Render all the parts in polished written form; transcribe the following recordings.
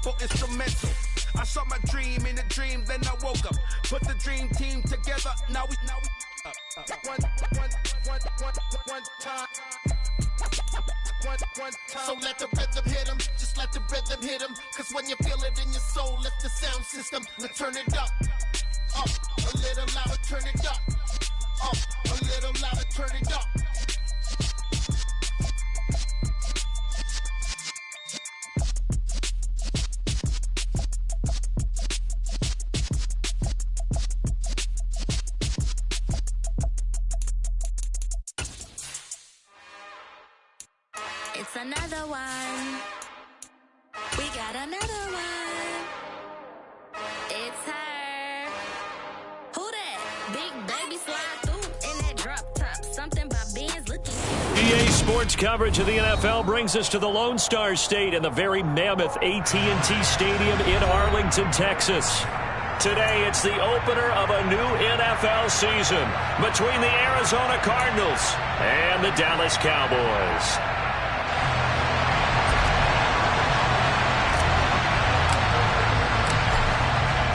for instrumental. I saw my dream in a dream, then I woke up. Put the dream team together, now we one time. So let the rhythm hit him, just let the rhythm hit him. Cause when you feel it in your soul, lift the sound system, let's turn it up. Up, a little louder, turn it up. Up, a little louder, turn it up. It's another one. We got another one. It's her. Who that? Big baby slide through in that drop top. Something by Ben's looking. EA Sports coverage of the NFL brings us to the Lone Star State and the very mammoth AT&T Stadium in Arlington, Texas. Today, it's the opener of a new NFL season between the Arizona Cardinals and the Dallas Cowboys.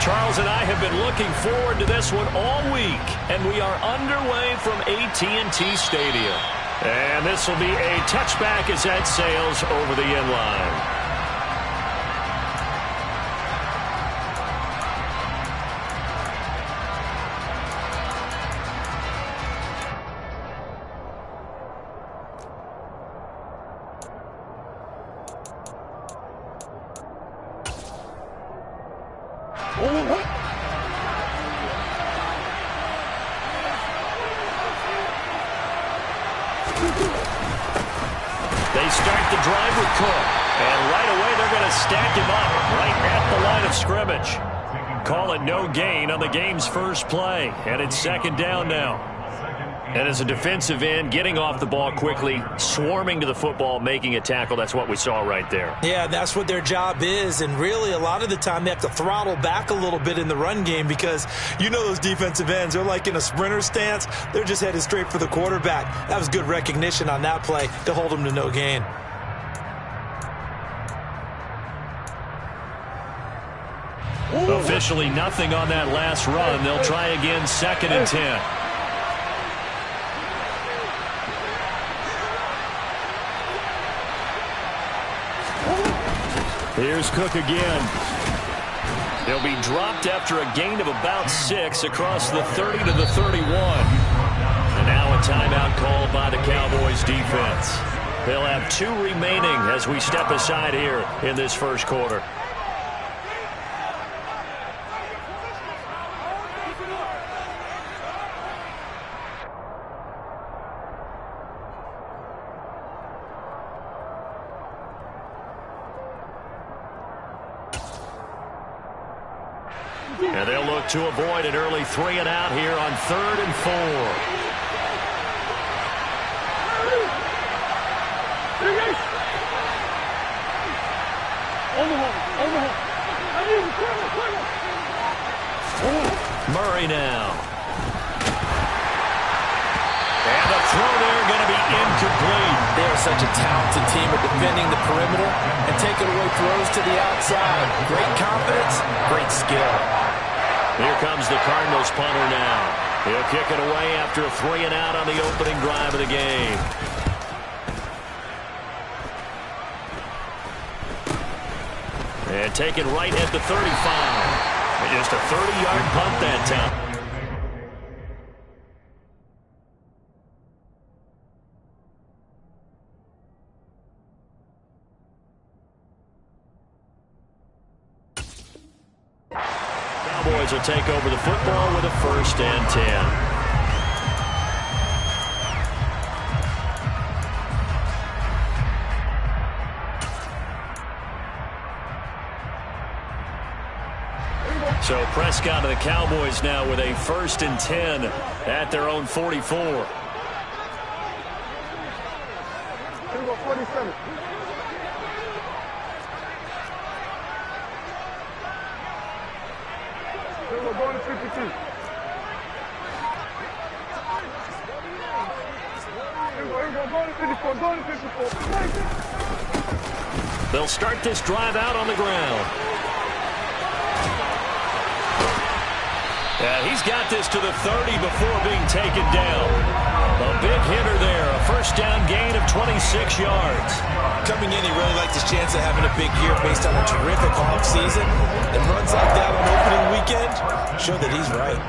Charles and I have been looking forward to this one all week, and we are underway from AT&T Stadium. And this will be a touchback as that sails over the end line. They start the drive with Cook, and right away they're going to stack him up right at the line of scrimmage. Call it no gain on the game's first play, and it's second down now. And as a defensive end, getting off the ball quickly, swarming to the football, making a tackle, that's what we saw right there. Yeah, that's what their job is, and really a lot of the time they have to throttle back a little bit in the run game because you know those defensive ends, they're like in a sprinter stance. They're just headed straight for the quarterback. That was good recognition on that play to hold them to no gain. Officially nothing on that last run. They'll try again, 2nd and 10. Here's Cook again. He'll be dropped after a gain of about 6 across the 30 to the 31. And now a timeout called by the Cowboys defense. They'll have 2 remaining as we step aside here in this first quarter. And they'll look to avoid an early 3 and out here on 3rd and 4. Murray now. And the throw there going to be incomplete. They are such a talented team at defending the perimeter and taking away throws to the outside. Great confidence, great skill. Here comes the Cardinals punter now. He'll kick it away after a 3 and out on the opening drive of the game. And taken right at the 35. And just a 30-yard punt that time. Cowboys will take over the football with a 1st and 10. So Prescott and the Cowboys now with a 1st and 10 at their own 44. 47. We're going to 52. Here we go, going to 54, going to 54. They'll start this drive out on the ground. Yeah, he's got this to the 30 before being taken down. A big hitter there, a first down gain of 26 yards. Coming in, he really likes his chance of having a big year based on a terrific offseason. And runs like that on opening weekend show that he's right.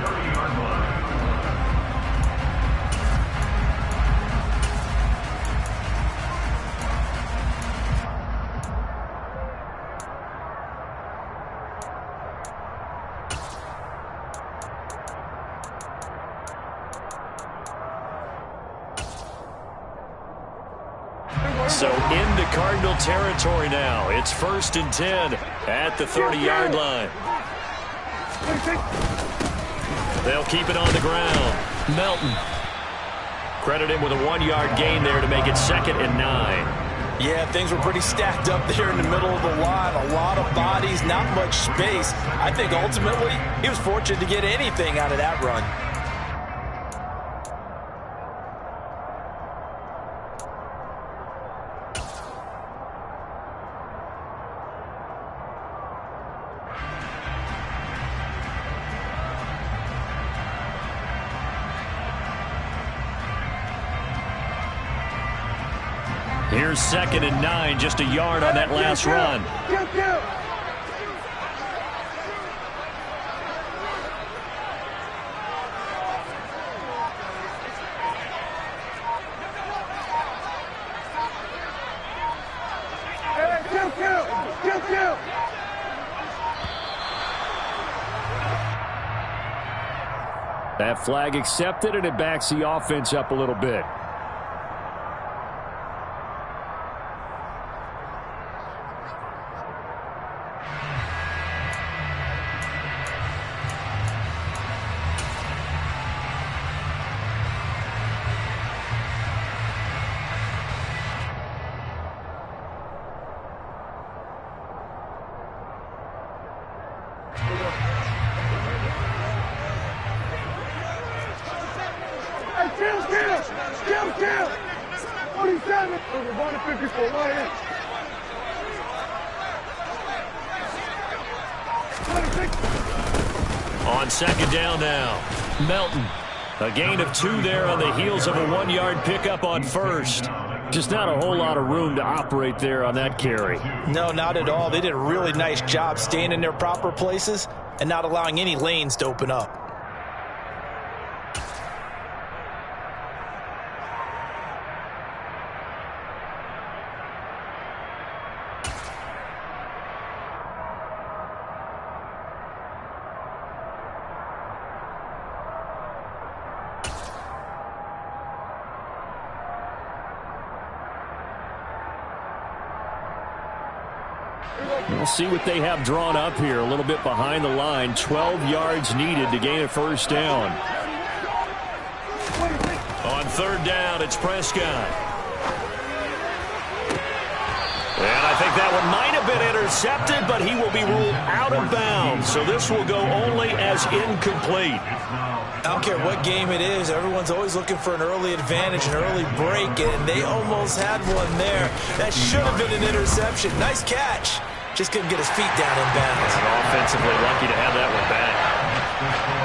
So into Cardinal territory now. It's 1st and 10 at the 30-yard line. They'll keep it on the ground. Melton. Credit him with a 1-yard gain there to make it 2nd and 9. Yeah, things were pretty stacked up there in the middle of the line. A lot of bodies, not much space. I think ultimately he was fortunate to get anything out of that run. Here's 2nd and 9, just a yard on that last run. That flag accepted, and it backs the offense up a little bit. On 2nd down now, Melton. A gain of 2 there on the heels of a 1-yard pickup on 1st. Just not a whole lot of room to operate there on that carry. No, not at all. They did a really nice job staying in their proper places and not allowing any lanes to open up. We'll see what they have drawn up here. A little bit behind the line. 12 yards needed to gain a first down. On 3rd down, it's Prescott. And I think that one might have been intercepted, but he will be ruled out of bounds. So this will go only as incomplete. I don't care what game it is. Everyone's always looking for an early advantage, an early break, and they almost had one there. That should have been an interception. Nice catch. Just couldn't get his feet down in bounds. And offensively lucky to have that one back.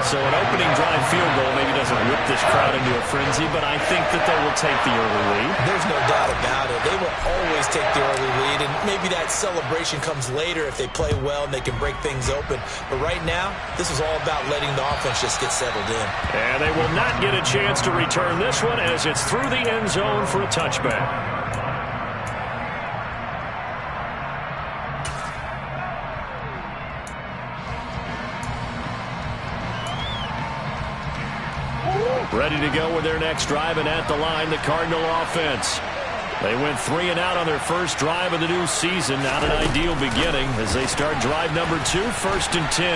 So an opening drive field goal maybe doesn't whip this crowd into a frenzy, but I think that they will take the early lead. There's no doubt about it. They will always take the early lead, and maybe that celebration comes later if they play well and they can break things open. But right now, this is all about letting the offense just get settled in. And they will not get a chance to return this one as it's through the end zone for a touchback. Ready to go with their next drive, and at the line, the Cardinal offense. They went 3 and out on their first drive of the new season. Not an ideal beginning as they start drive number 2, 1st and 10.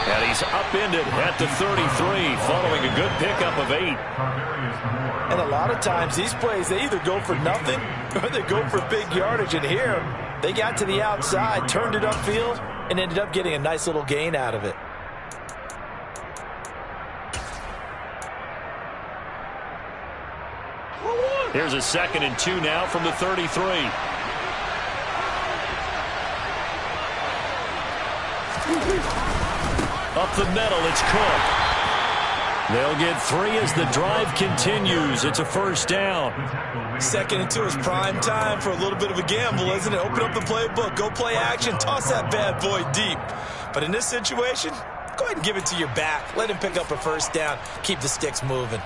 And he's upended at the 33 following a good pickup of 8. And a lot of times these plays, they either go for nothing or they go for big yardage. And here, they got to the outside, turned it upfield, and ended up getting a nice little gain out of it. Here's a 2nd and 2 now from the 33. Up the middle, it's Cook. They'll get 3 as the drive continues. It's a first down. 2nd and 2 is prime time for a little bit of a gamble, isn't it? Open up the playbook, go play action, toss that bad boy deep. But in this situation, go ahead and give it to your back. Let him pick up a first down. Keep the sticks moving.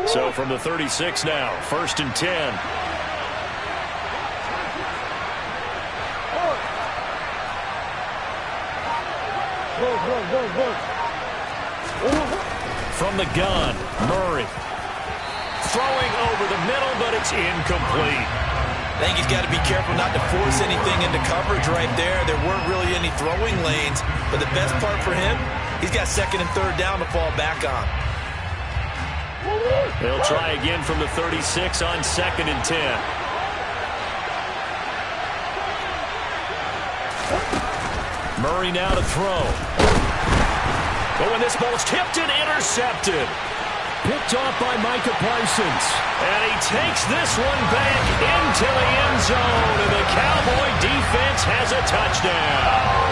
So from the 36 now, 1st and 10. From the gun, Murray. Throwing over the middle, but it's incomplete. I think he's got to be careful not to force anything into coverage right there. There weren't really any throwing lanes, but the best part for him, he's got 2nd and 3rd down to fall back on. They'll try again from the 36 on 2nd and 10. Murray now to throw. But when this ball's tipped and intercepted. Picked off by Micah Parsons. And he takes this one back into the end zone. And the Cowboy defense has a touchdown.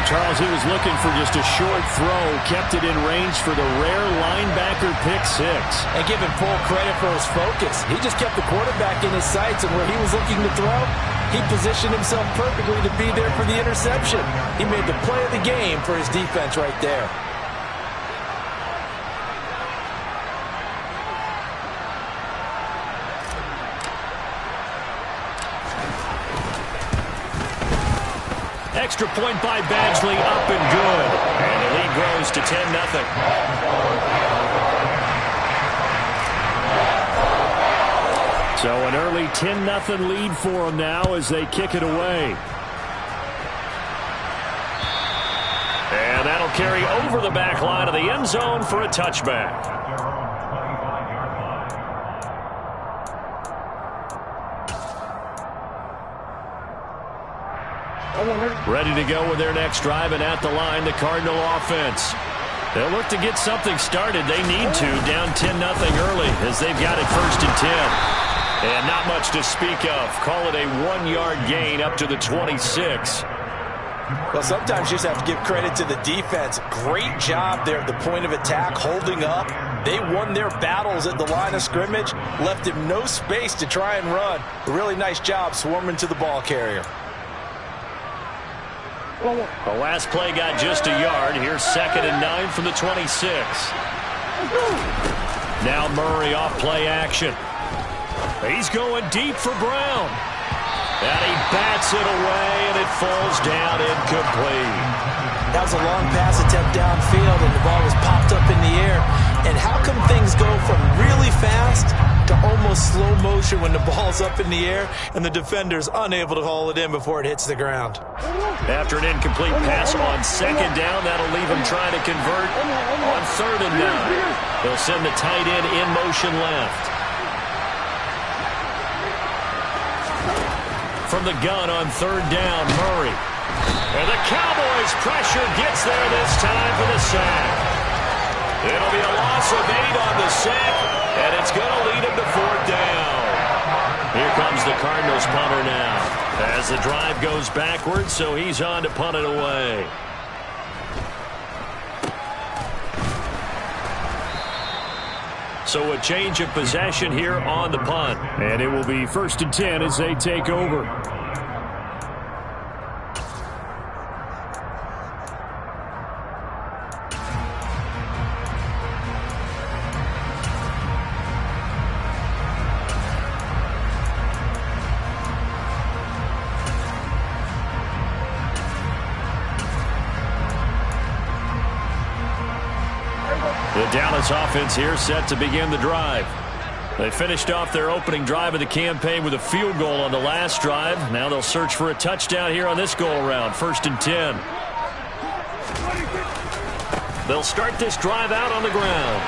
Charles, he was looking for just a short throw, kept it in range for the rare linebacker pick 6. And give him full credit for his focus. He just kept the quarterback in his sights, and where he was looking to throw, he positioned himself perfectly to be there for the interception. He made the play of the game for his defense right there. Extra point by Badgley, up and good. And the lead grows to 10-0. So an early 10-0 lead for them now as they kick it away. And that'll carry over the back line of the end zone for a touchback. Ready to go with their next drive, and at the line, the Cardinal offense. They'll look to get something started. They need to, down 10-0 early as they've got it 1st and 10. And not much to speak of. Call it a 1-yard gain up to the 26. Well, sometimes you just have to give credit to the defense. Great job there at the point of attack, holding up. They won their battles at the line of scrimmage, left him no space to try and run. A really nice job swarming to the ball carrier. The last play got just a yard. Here's 2nd and 9 from the 26. Now Murray off play action. He's going deep for Brown. And he bats it away, and it falls down incomplete. That was a long pass attempt downfield, and the ball was popped up in the air. And how come things go from really fast to almost slow motion when the ball's up in the air and the defender's unable to haul it in before it hits the ground? After an incomplete pass on 2nd down, that'll leave him trying to convert on 3rd and 9. They'll send the tight end in motion left. From the gun on 3rd down, Murray. And the Cowboys' pressure gets there this time for the sack. It'll be a loss of 8 on the sack, and it's going to lead him to 4th down. Here comes the Cardinals punter now as the drive goes backwards, so he's on to punt it away. So a change of possession here on the punt, and it will be 1st and 10 as they take over. The Dallas offense here set to begin the drive. They finished off their opening drive of the campaign with a field goal on the last drive. Now they'll search for a touchdown here on this go-around, 1st and 10. They'll start this drive out on the ground.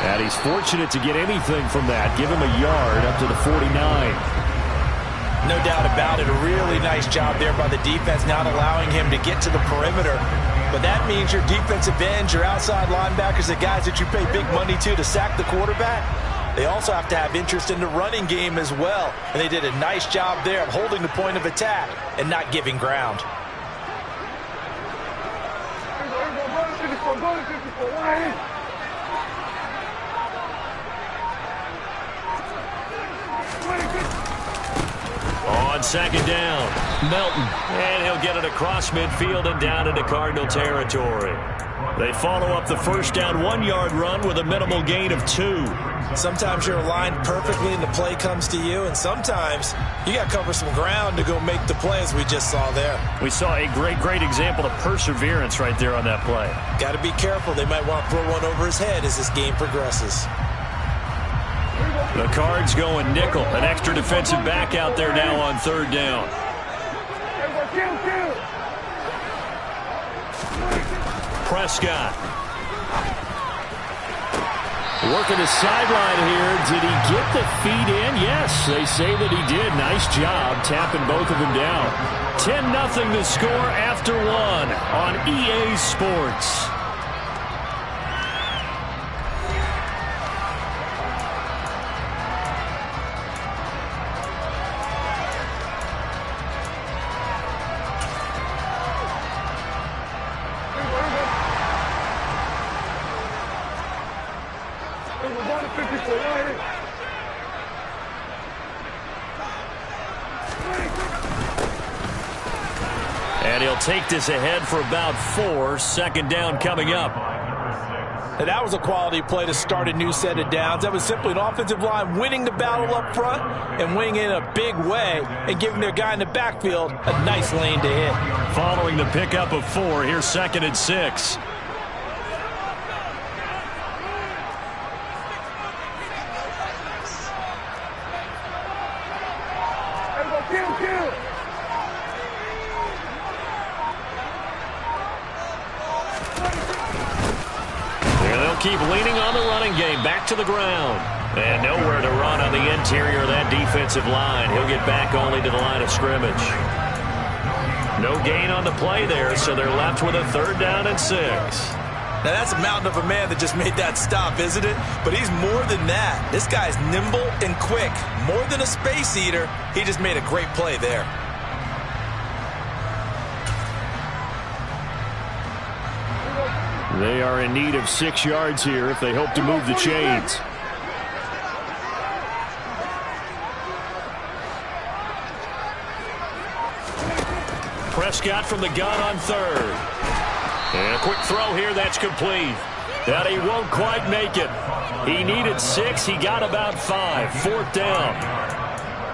And he's fortunate to get anything from that. Give him a yard up to the 49. No doubt about it. A really nice job there by the defense, not allowing him to get to the perimeter. But that means your defensive ends, your outside linebackers, the guys that you pay big money to sack the quarterback, they also have to have interest in the running game as well. And they did a nice job there of holding the point of attack and not giving ground. On second down, Melton. And he'll get it across midfield and down into Cardinal territory. They follow up the first down 1-yard run with a minimal gain of 2. Sometimes you're aligned perfectly and the play comes to you, and sometimes you got to cover some ground to go make the play, as we just saw there. We saw a great example of perseverance right there on that play. Got to be careful. They might want to throw one over his head as this game progresses. The Cards going nickel. An extra defensive back out there now on third down. Prescott. Working the sideline here. Did he get the feet in? Yes, they say that he did. Nice job tapping both of them down. 10-0 the score after 1 on EA Sports. And he'll take this ahead for about 4. Second down coming up. And that was a quality play to start a new set of downs. That was simply an offensive line winning the battle up front and winning in a big way and giving their guy in the backfield a nice lane to hit. Following the pickup of 4, here's 2nd and 6. Keep leaning on the running game. Back to the ground. And nowhere to run on the interior of that defensive line. He'll get back only to the line of scrimmage. No gain on the play there, so they're left with a 3rd down and 6. Now that's a mountain of a man that just made that stop, isn't it? But he's more than that. This guy's nimble and quick. More than a space eater. He just made a great play there. They are in need of 6 yards here if they hope to move the chains. Prescott from the gun on 3rd. And a quick throw here, that's complete. That he won't quite make it. He needed 6, he got about 5. 4th down.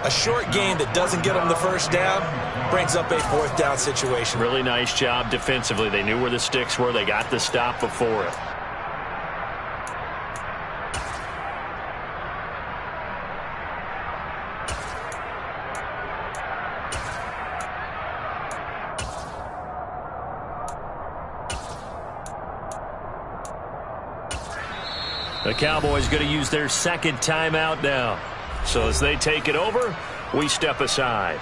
A short gain that doesn't get him the first down brings up a 4th down situation. Really nice job defensively. They knew where the sticks were. They got the stop before it. The Cowboys going to use their 2nd timeout now. So as they take it over, we step aside.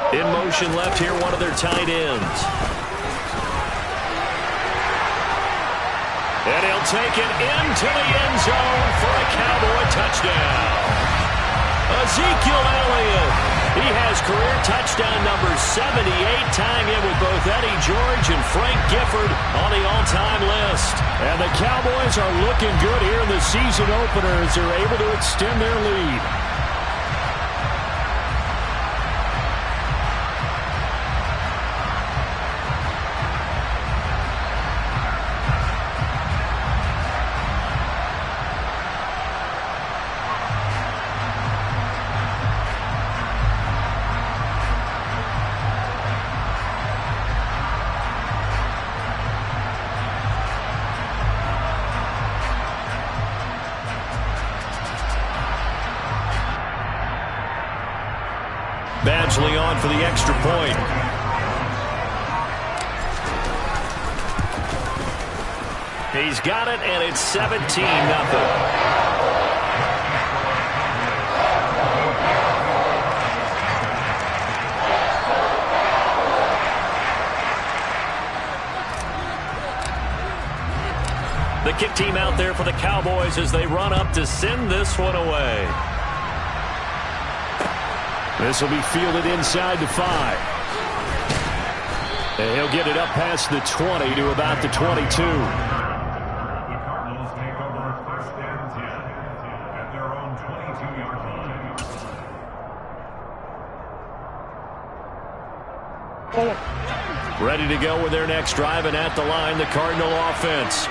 In motion left here, one of their tight ends. And he'll take it into the end zone for a Cowboy touchdown. Ezekiel Elliott. He has career touchdown number 78, tying in with both Eddie George and Frank Gifford on the all-time list. And the Cowboys are looking good here in the season opener as they're able to extend their lead. challenge Leon for the extra point. He's got it, and it's 17-0. The kick team out there for the Cowboys as they run up to send this one away. This will be fielded inside the 5. And he'll get it up past the 20 to about the 22. The Cardinals take over 1st and 10 at their own 22-yard line. Ready to go with their next drive, and at the line, the Cardinal offense.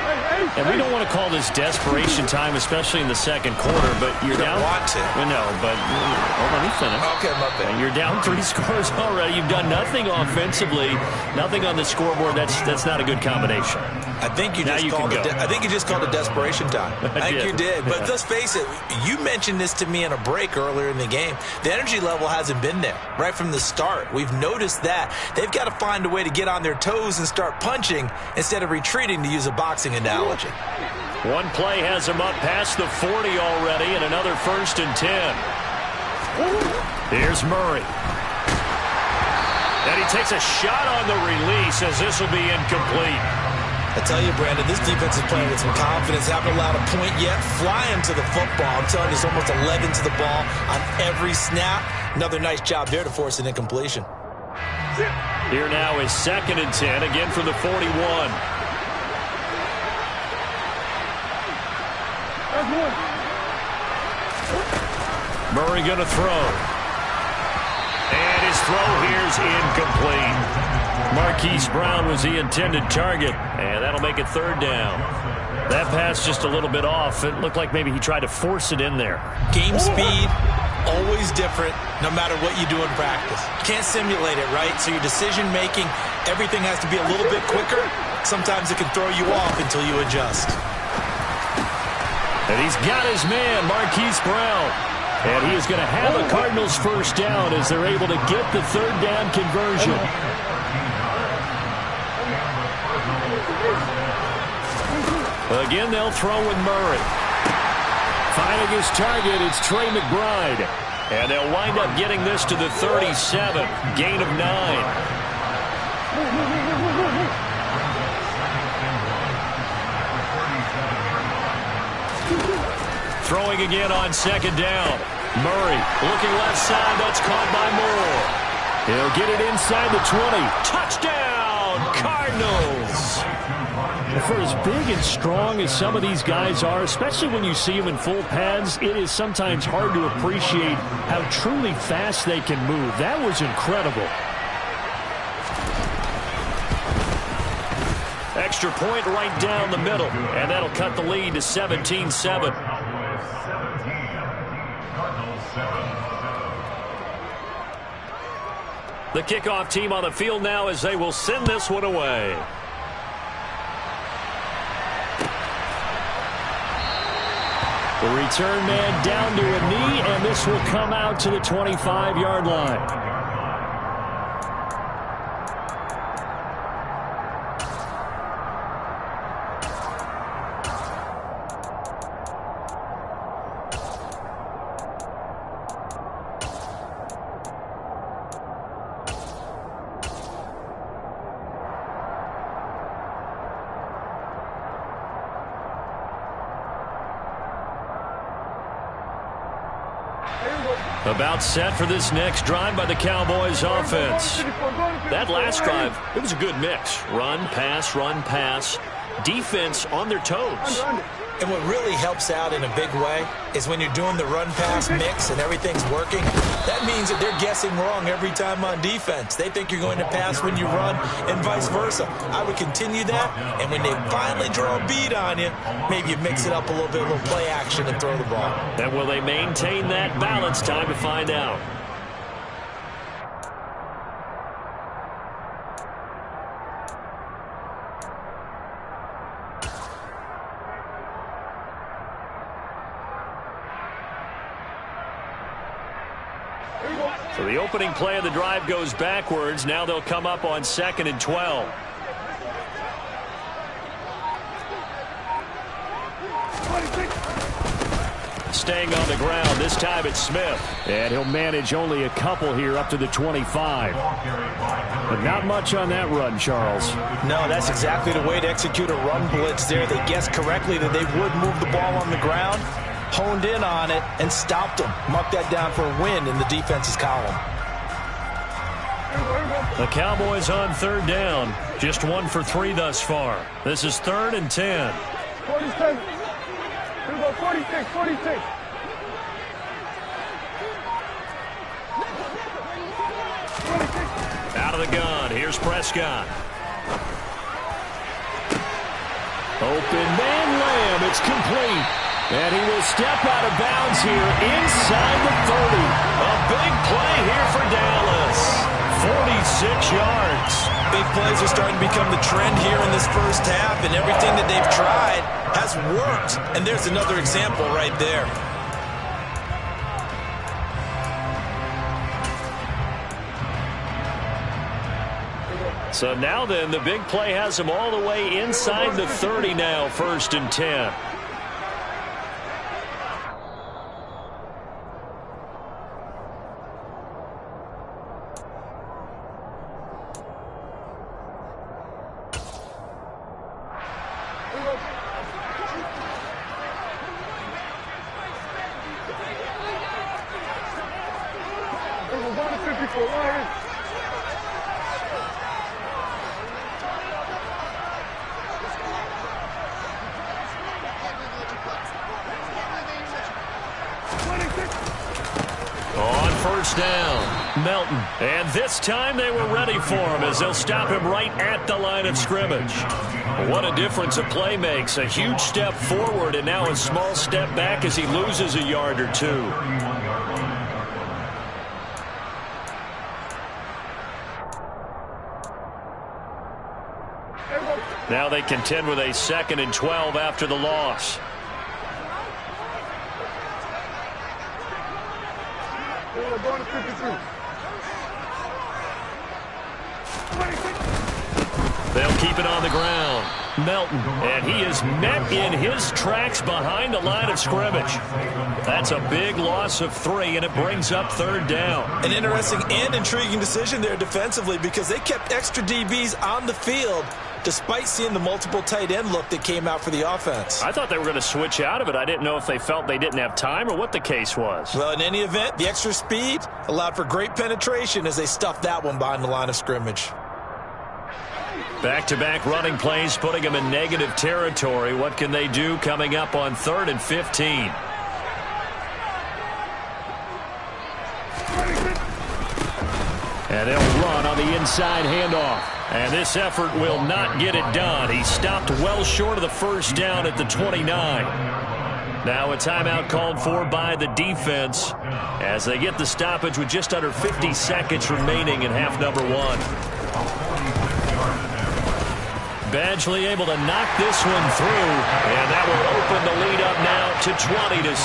And we don't want to call this desperation time, especially in the second quarter, but you're down. You don't want to. No, but let me finish. Okay, my bad. You're down 3 scores already. You've done nothing offensively, nothing on the scoreboard. That's not a good combination. I think you just called it. I think you just called it desperation time. I think you did. But let's face it. You mentioned this to me in a break earlier in the game. The energy level hasn't been there right from the start. We've noticed that they've got to find a way to get on their toes and start punching instead of retreating, to use a boxing analogy. One play has him up past the 40 already, and another 1st and 10. Here's Murray. And he takes a shot on the release as this will be incomplete. I tell you, Brandon, this defense is playing with some confidence. Haven't allowed a point yet. Flying to the football. I'm telling you, it's almost 11 to the ball on every snap. Another nice job there to force an incompletion. Here now is 2nd and 10, again from the 41. Murray going to throw. And his throw here's incomplete. Marquise Brown was the intended target, and that'll make it 3rd down. That pass just a little bit off. It looked like maybe he tried to force it in there. Game speed, always different, no matter what you do in practice. You can't simulate it, right? So your decision-making, everything has to be a little bit quicker. Sometimes it can throw you off until you adjust. And he's got his man, Marquise Brown. And he is going to have a Cardinals 1st down as they're able to get the 3rd down conversion. Again, they'll throw with Murray. Finding his target, it's Trey McBride. And they'll wind up getting this to the 37, gain of 9. Throwing again on 2nd down. Murray looking left side. That's caught by Moore. He'll get it inside the 20. Touchdown, Cardinals. For as big and strong as some of these guys are, especially when you see them in full pads, it is sometimes hard to appreciate how truly fast they can move. That was incredible. Extra point right down the middle, and that'll cut the lead to 17-7. The kickoff team on the field now as they will send this one away. The return man down to a knee, and this will come out to the 25-yard line. About set for this next drive by the Cowboys offense. That last drive, it was a good mix. Run, pass, defense on their toes. And what really helps out in a big way is when you're doing the run-pass mix and everything's working, that means that they're guessing wrong every time on defense. They think you're going to pass when you run and vice versa. I would continue that, and when they finally draw a bead on you, maybe you mix it up a little bit, a little play action, and throw the ball. And will they maintain that balance? Time to find out. So the opening play of the drive goes backwards. Now they'll come up on 2nd and 12. Staying on the ground. This time it's Smith. And he'll manage only a couple here up to the 25. But not much on that run, Charles. No, that's exactly the way to execute a run blitz there. They guessed correctly that they would move the ball on the ground, honed in on it, and stopped them. Mark that down for a win in the defense's column. The Cowboys on 3rd down. Just 1 for 3 thus far. This is 3rd and 10. 47. Here we go, 46, 46. Out of the gun. Here's Prescott. Open man Lamb. It's complete. And he will step out of bounds here inside the 30. A big play here for Dallas. 46 yards. Big plays are starting to become the trend here in this first half, and everything that they've tried has worked. And there's another example right there. So now then, the big play has them all the way inside the 30 now, 1st and 10. On 1st down, Melton. And this time they were ready for him as they'll stop him right at the line of scrimmage. What a difference a play makes. A huge step forward and now a small step back as he loses a yard or two. Now they contend with a 2nd and 12 after the loss. Going to 52. They'll keep it on the ground. Melton, and he is met in his tracks behind the line of scrimmage. That's a big loss of 3, and it brings up 3rd down. An interesting and intriguing decision there defensively because they kept extra DBs on the field despite seeing the multiple tight end look that came out for the offense. I thought they were going to switch out of it. I didn't know if they felt they didn't have time or what the case was. Well, in any event, the extra speed allowed for great penetration as they stuffed that one behind the line of scrimmage. Back-to-back running plays putting them in negative territory. What can they do coming up on 3rd and 15? And they'll run on the inside handoff. And this effort will not get it done. He stopped well short of the 1st down at the 29. Now a timeout called for by the defense as they get the stoppage with just under 50 seconds remaining in half number 1. Badgley able to knock this one through, and that will open the lead up now to 20-7.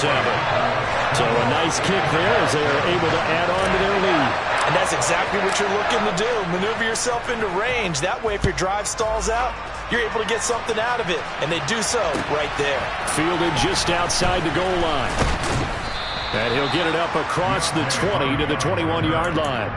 So a nice kick there as they are able to add on to their lead. And that's exactly what you're looking to do. Maneuver yourself into range. That way, if your drive stalls out, you're able to get something out of it. And they do so right there. Fielded just outside the goal line. And he'll get it up across the 20 to the 21-yard line.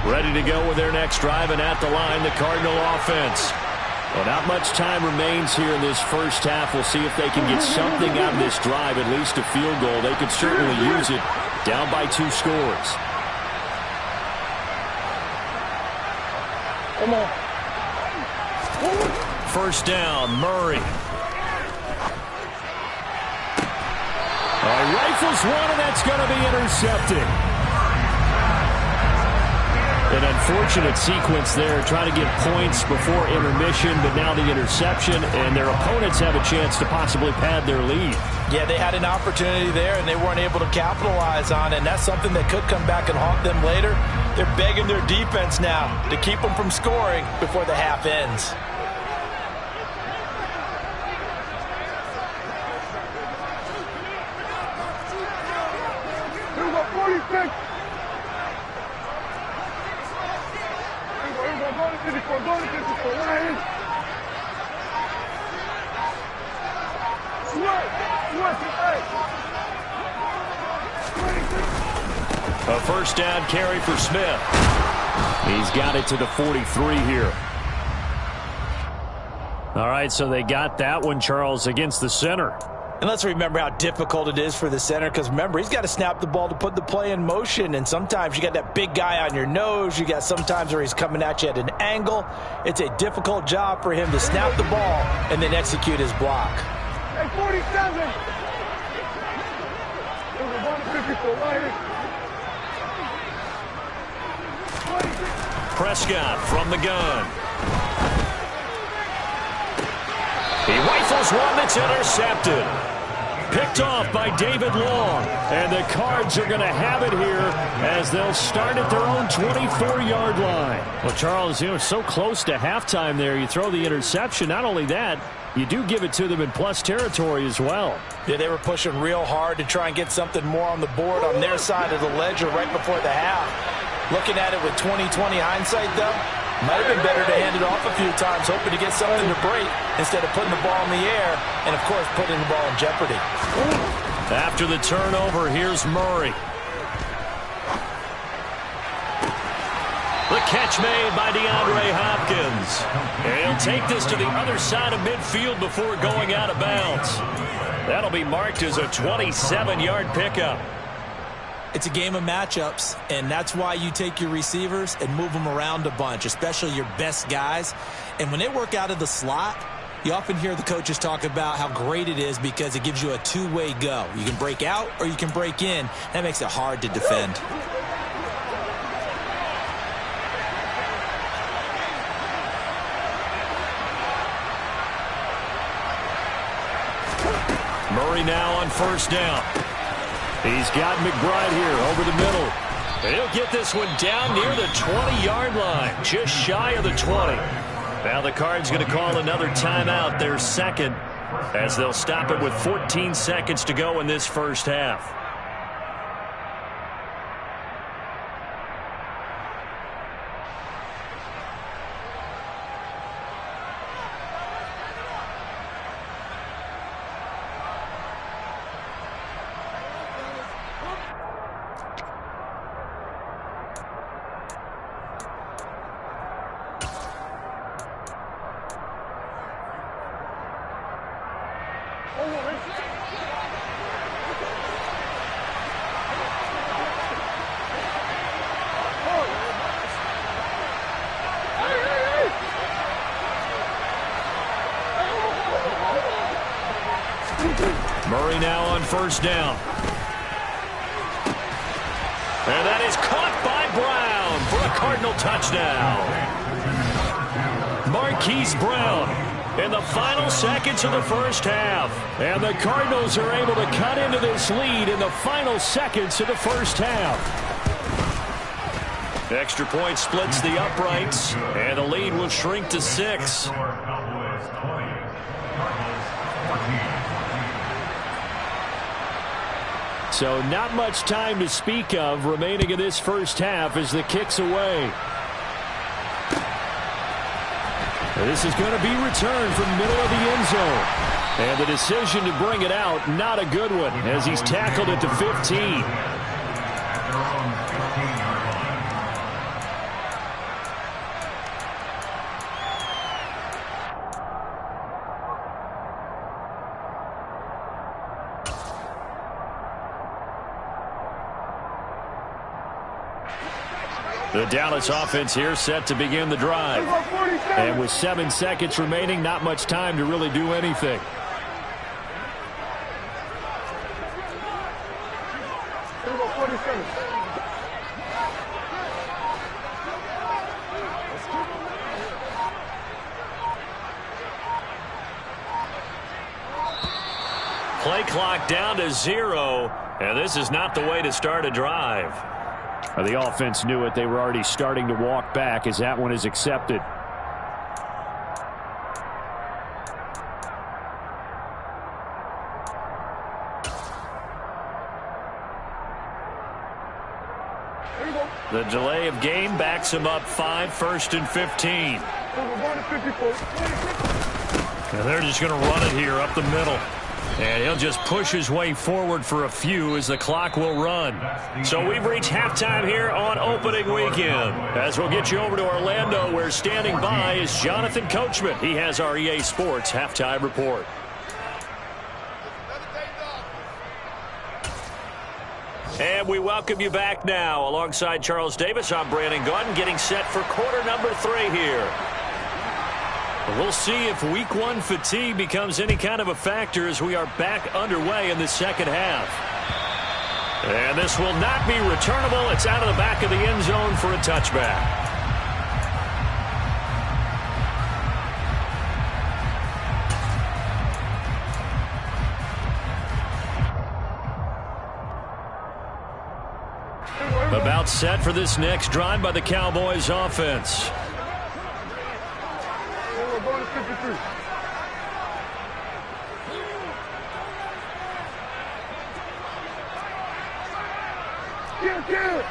Ready to go with their next drive, and at the line, the Cardinal offense. Well, not much time remains here in this first half. We'll see if they can get something out of this drive, at least a field goal. They could certainly use it, down by 2 scores. Come on. 1st down, Murray. Rifles one, and that's going to be intercepted. An unfortunate sequence there, trying to get points before intermission, but now the interception, and their opponents have a chance to possibly pad their lead. Yeah, they had an opportunity there, and they weren't able to capitalize on it, and that's something that could come back and haunt them later. They're begging their defense now to keep them from scoring before the half ends. Here we go, 46. A first down carry for Smith. He's got it to the 43 here. All right, so they got that one, Charles, against the center. And let's remember how difficult it is for the center, because remember, he's got to snap the ball to put the play in motion, and sometimes you got that big guy on your nose. You got sometimes where he's coming at you at an angle. It's a difficult job for him to snap the ball and then execute his block. Hey, 47. Prescott from the gun. He rifles one that's intercepted. Picked off by David Long. And the Cards are going to have it here as they'll start at their own 24-yard line. Well, Charles, you know, so close to halftime there. You throw the interception. Not only that, you do give it to them in plus territory as well. Yeah, they were pushing real hard to try and get something more on the board on their side of the ledger right before the half. Looking at it with 20/20 hindsight, though, might have been better to hand it off a few times, hoping to get something to break instead of putting the ball in the air and, of course, putting the ball in jeopardy. After the turnover, here's Murray. The catch made by DeAndre Hopkins. And he'll take this to the other side of midfield before going out of bounds. That'll be marked as a 27-yard pickup. It's a game of matchups, and that's why you take your receivers and move them around a bunch, especially your best guys. And when they work out of the slot, you often hear the coaches talk about how great it is because it gives you a two-way go. You can break out or you can break in. That makes it hard to defend. Murray now on first down. He's got McBride here over the middle. And he'll get this one down near the 20-yard line, just shy of the 20. Now the Cards going to call another timeout, their second, as they'll stop it with 14 seconds to go in this first half. Murray now on first down. And that is caught by Brown for a Cardinal touchdown. Marquise Brown in the final seconds of the first half. And the Cardinals are able to cut into this lead in the final seconds of the first half. Extra point splits the uprights, and the lead will shrink to 6. So not much time to speak of remaining in this first half as the kick's away. This is going to be returned from the middle of the end zone. And the decision to bring it out, not a good one, as he's tackled at the 15. The Dallas offense here set to begin the drive. And with 7 seconds remaining, not much time to really do anything. clock down to 0, and this is not the way to start a drive. The offense knew it. They were already starting to walk back as that one is accepted. The delay of game backs him up 5, 1st and 15. And they're just going to run it here up the middle. And he'll just push his way forward for a few as the clock will run. So we've reached halftime here on opening weekend. As we'll get you over to Orlando, where standing by is Jonathan Coachman. He has our EA Sports halftime report. And we welcome you back now. Alongside Charles Davis, I'm Brandon Gaudin, getting set for quarter number 3 here. We'll see if week 1 fatigue becomes any kind of a factor as we are back underway in the second half. And this will not be returnable. It's out of the back of the end zone for a touchback. About set for this next drive by the Cowboys offense. We're going to 53. Kill.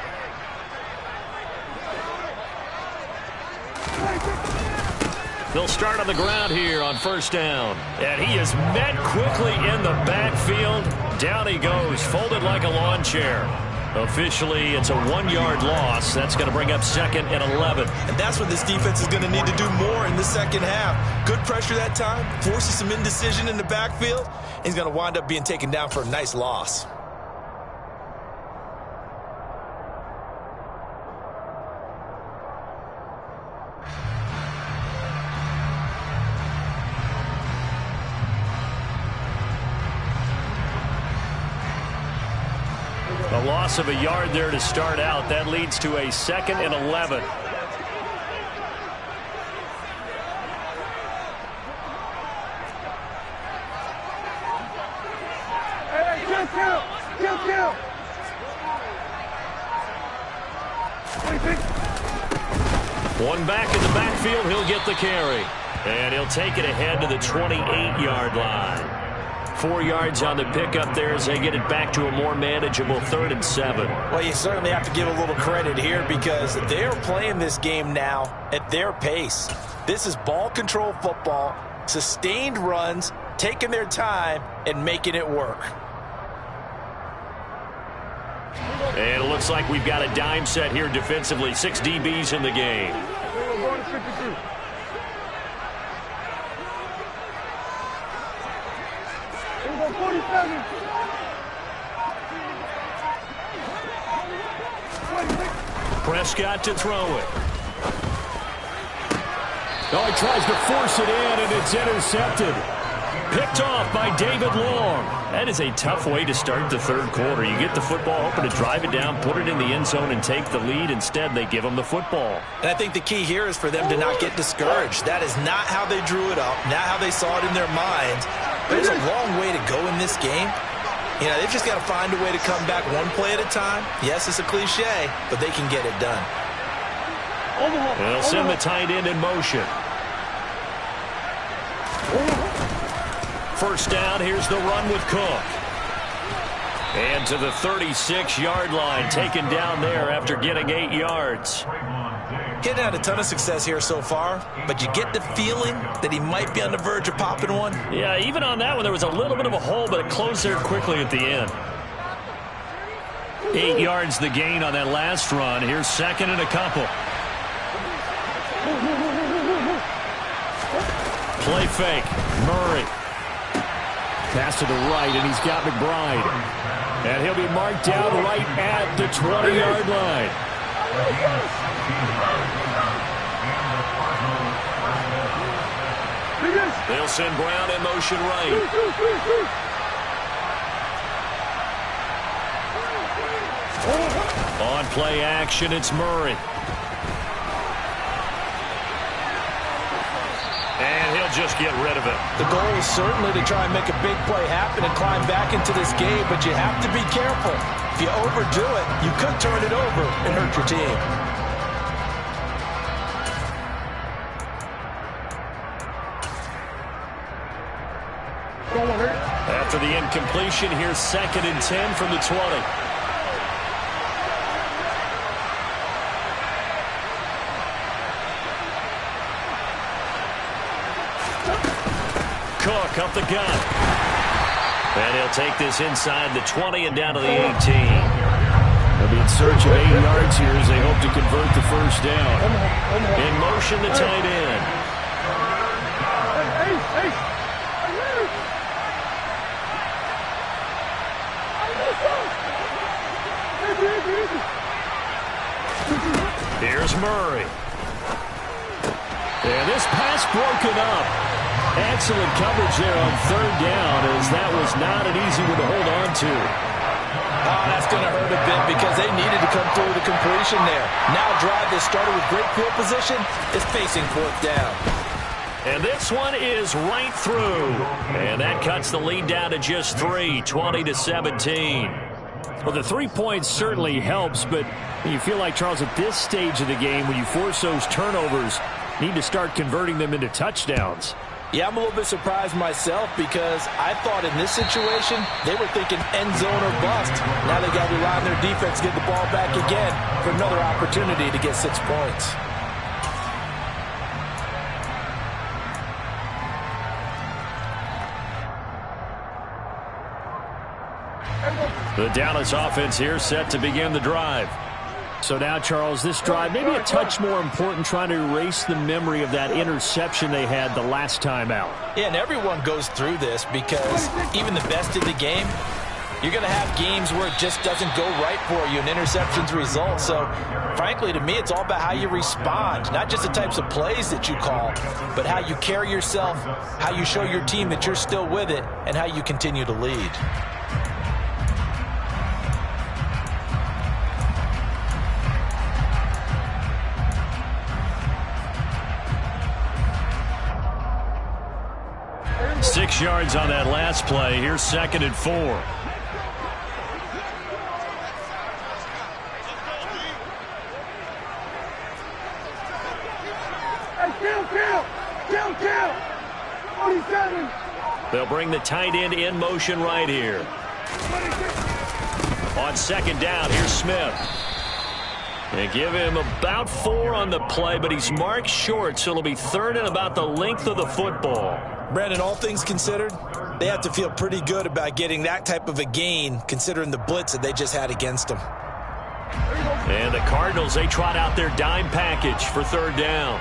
They'll start on the ground here on first down. And he is met quickly in the backfield. Down he goes, folded like a lawn chair. Officially, it's a 1-yard loss. That's going to bring up 2nd and 11. And that's what this defense is going to need to do more in the second half. Good pressure that time, forces some indecision in the backfield. He's going to wind up being taken down for a nice loss. A loss of a yard there to start out. That leads to a 2nd and 11. Kill. One back in the backfield. He'll get the carry. And he'll take it ahead to the 28-yard line. 4 yards on the pickup there as they get it back to a more manageable 3rd and 7. Well, you certainly have to give a little credit here because they're playing this game now at their pace. This is ball control football, sustained runs, taking their time, and making it work. And it looks like we've got a dime set here defensively. 6 DBs in the game. We're going to 53. We're going 47. Prescott to throw it. Oh, he tries to force it in, and it's intercepted. Picked off by David Long. That is a tough way to start the third quarter. You get the football, hoping to drive it down, put it in the end zone, and take the lead. Instead, they give them the football. And I think the key here is for them to not get discouraged. That is not how they drew it up, not how they saw it in their minds. There's a long way to go in this game. You know, they've just got to find a way to come back one play at a time. Yes, it's a cliche, but they can get it done. They'll send the tight end in motion. First down, here's the run with Cook. And to the 36-yard line, taken down there after getting 8 yards. Getting had a ton of success here so far, but you get the feeling that he might be on the verge of popping one. Yeah, even on that one, there was a little bit of a hole, but it closed there quickly at the end. 8 yards the gain on that last run. Here's 2nd and a couple. Play fake. Murray. Pass to the right, and he's got McBride. And he'll be marked down right at the 20-yard line. They'll send Brown in motion right. On play action, it's Murray. And he'll just get rid of it. The goal is certainly to try and make a big play happen and climb back into this game, but you have to be careful. If you overdo it, you could turn it over and hurt your team. After the incompletion, here's 2nd and 10 from the 20. Cook up the gut. And he'll take this inside the 20 and down to the 18. They'll be in search of 8 yards here as they hope to convert the first down. In motion, the tight end. Here's Murray. And this pass broken up. Excellent coverage there on 3rd down, as that was not an easy one to hold on to. Oh, that's going to hurt a bit because they needed to come through the completion there. Now drive that started with great field position is facing 4th down. And this one is right through. And that cuts the lead down to just 3, 20-17. Well, the 3 points certainly helps, but you feel like, Charles, at this stage of the game, when you force those turnovers, need to start converting them into touchdowns. Yeah, I'm a little bit surprised myself because I thought in this situation they were thinking end zone or bust. Now they got to rely on their defense to get the ball back again for another opportunity to get 6 points. The Dallas offense here set to begin the drive. So now, Charles, this drive maybe a touch more important, trying to erase the memory of that interception they had the last time out. Yeah, and everyone goes through this because even the best in the game, you're going to have games where it just doesn't go right for you and interceptions result. So, frankly, to me, it's all about how you respond, not just the types of plays that you call, but how you carry yourself, how you show your team that you're still with it, and how you continue to lead. Six yards on that last play. Here's 2nd and 4. Count. 47. They'll bring the tight end in motion right here. On 2nd down, here's Smith. They give him about 4 on the play, but he's marked short, so it'll be 3rd and about the length of the football. Brandon, all things considered, they have to feel pretty good about getting that type of a gain, considering the blitz that they just had against them. And the Cardinals, they trot out their dime package for 3rd down.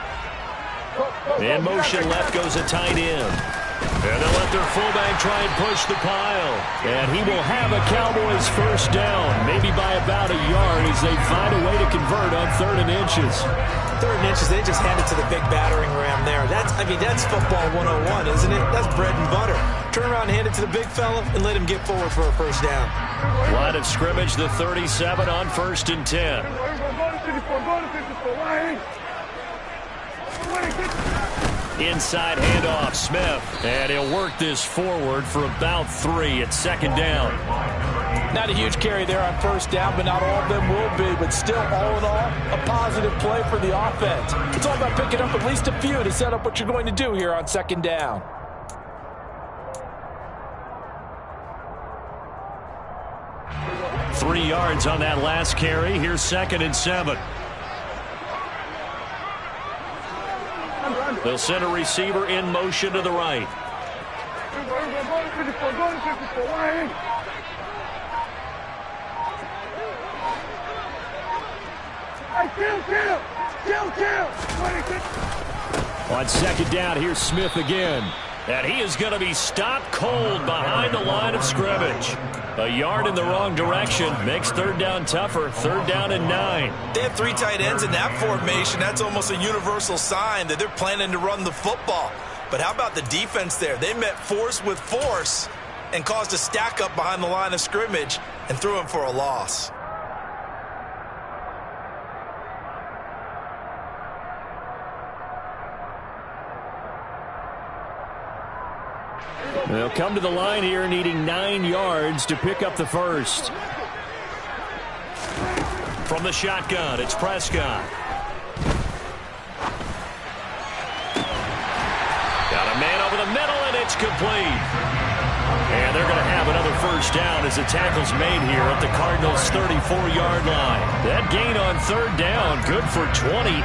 In motion left goes a tight end. And they'll let their fullback try and push the pile. And he will have a Cowboys first down, maybe by about a yard as they find a way to convert on 3rd and inches. 3rd and inches, they just hand it to the big battering ram there. That's football 101, isn't it? That's bread and butter. Turn around and hand it to the big fella and let him get forward for a first down. Line of scrimmage, the 37 on 1st and 10. Inside handoff, Smith. And he'll work this forward for about 3 at 2nd down. Not a huge carry there on 1st down, but not all of them will be. But still, all in all, a positive play for the offense. It's all about picking up at least a few to set up what you're going to do here on 2nd down. Three yards on that last carry. Here's 2nd and 7. They'll send a receiver in motion to the right. On 2nd down, here's Smith again. And he is going to be stopped cold behind the line of scrimmage. A yard in the wrong direction makes 3rd down tougher. 3rd down and 9. They have 3 tight ends in that formation. That's almost a universal sign that they're planning to run the football. But how about the defense there? They met force with force and caused a stack up behind the line of scrimmage and threw him for a loss. They'll come to the line here needing 9 yards to pick up the first. From the shotgun, it's Prescott. Got a man over the middle, and it's complete. And they're going to have another first down as the tackle's made here at the Cardinals' 34-yard line. That gain on third down, good for 28.